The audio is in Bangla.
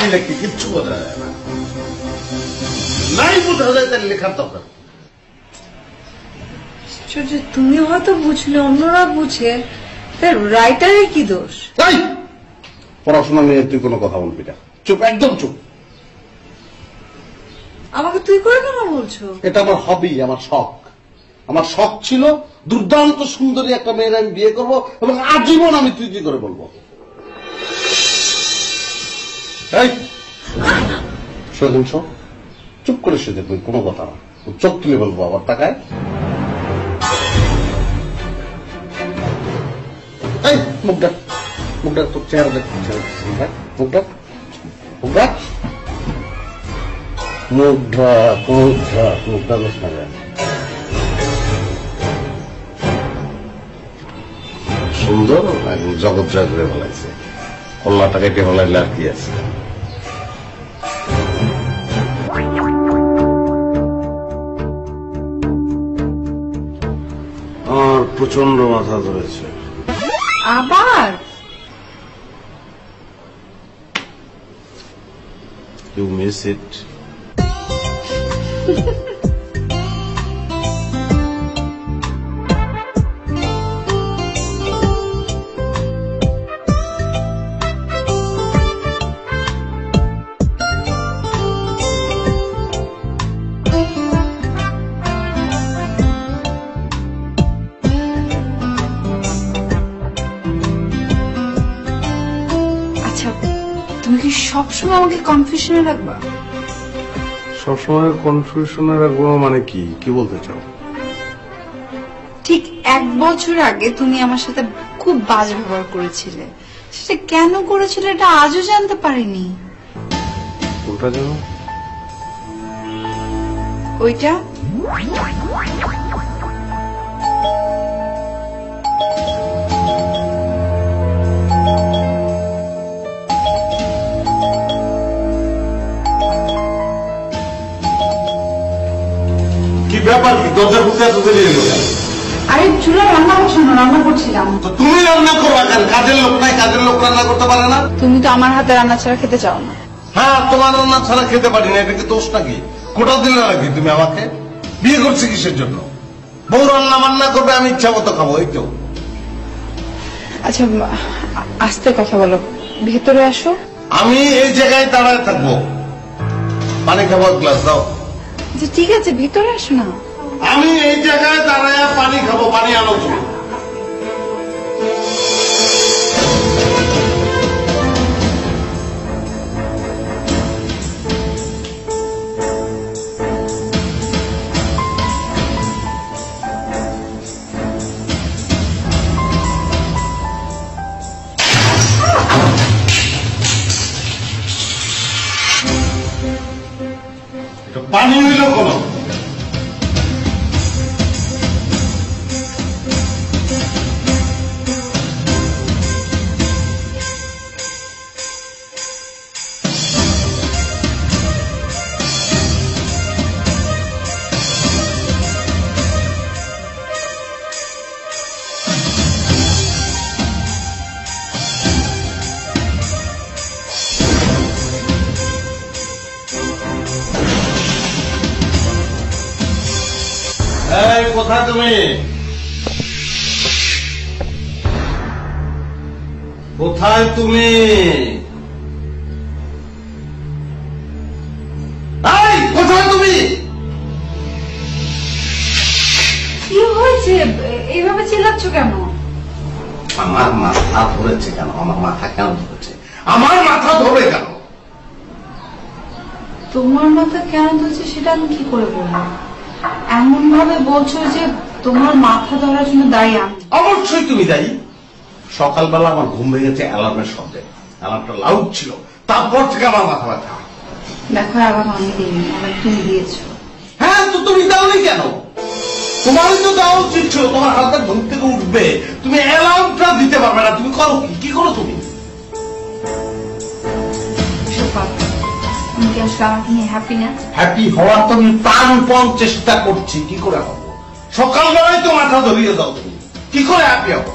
কি লেখি কিচ্ছু বোঝা যায় না। নাই বোঝা যায় তার লেখার দরকার। তুমি হয়তো বুঝলে, অন্যরা বুঝে, রাইটারের কি দোষ? তাই পড়াশোনা নিয়ে তুই কোনো কথা বলবি না, চুপ, একদম চুপ। আমাকে তুই করে কেন বলছো? এটা আমার হবি, আমার শখ। আমার শখ ছিল দুর্দান্ত সুন্দরী একটা মেয়ের আমি বিয়ে করবো এবং আজীবন আমি তুই কি করে বলবো। চুপ করে সে দেখবি, কোনো কথা না, চোখ তুলে বলবো আবার টাকায়। মুখটা মুখটা তোর চেহারা দেখতে মুখটা মুখটা মুখটা মুখটা মুখটা বেশ না যায়। সুন্দর জগৎ জয় করে ফেলাইছে, কল্লাটা কেটে ফেলাইলে আর কি আছে। আমার প্রচন্ড মাথা ধরেছে আবার। You miss it? তুমি কি সবসময় আমাকে কনফিউশনে রাখবা? সবসময় কনফিউশনে রাখবো মানে কি? কি বলতে চাও? ঠিক 1 বছর আগে তুমি আমার সাথে খুব বাজে ব্যবহার করেছিলে, সেটা কেন করেছিলে এটা আজও জানতে পারিনি। ওটা জানো? ওইটা ব্যাপার কি? দরজা খুলতে এত দেরি হলো? আরে চুলা রান্না বসানো, রান্না করছিলাম। তো তুমি রান্না করবা কেন? কাজের লোক নাই, কাজের লোক রান্না করতে পারে না? তুমি তো আমার হাতে রান্না ছাড়া খেতে চাও না। হ্যাঁ, তোমার রান্না ছাড়া খেতে পারি না, এটা কি দোষ নাকি? কোটা দিলে নাকি তুমি আমাকে? বিয়ে করছি কিসের জন্য? বউ রান্না বান্না করবে, আমি ইচ্ছা মতো খাবো, এই তো। আচ্ছা আস্তে কথা বলো, ভেতরে আসো। আমি এই জায়গায় দাঁড়ায় থাকবো, পানি খাবো, গ্লাস দাও। আচ্ছা ঠিক আছে, ভিতরে আসো না। আমি এই জায়গায় দাঁড়ায় পানি খাবো, পানি আনো তুমি। পানি হইল কোন? কোথায় তুমি? কোথায় তুমি? কোথায় তুমি? কি হয়েছে? এইভাবে চিল্লাচ্ছ কেন? আমার মাথা ধরেছে কেন? আমার মাথা কেন ধরেছে? আমার মাথা ধরে কেন? তোমার মাথা কেন ধরেছে সেটা আমি কি করে বলবো? এমন ভাবে বলছো যে তোমার মাথা ধরার জন্য দায়ী আমি। অবশ্যই তুমি দায়ী। সকালবেলা আমার ঘুম ভেঙেছে অ্যালার্মের শব্দে, অ্যালার্মটা লাউড ছিল, তারপর থেকে আমার মাথা ব্যথা। দেখো আবার আমি দিইনি, আবার তুমি দিয়েছো। হ্যাঁ, তো তুমি দাওনি কেন? তোমারই তো দেওয়া উচিত ছিল। তোমার হাতে ঘুম থেকে উঠবে, তুমি অ্যালার্মটা দিতে পারবে না। তুমি করো কি? কি করো তুমি? তুমি কি আসলে আমাকে নিয়ে হ্যাপি না? হ্যাপি হওয়ার তো আমি প্রাণপণ চেষ্টা করছি। কি করে হবো? সকালবেলায় তো মাথা ধরিয়ে দাও তুমি, কি করে হ্যাপি হবো?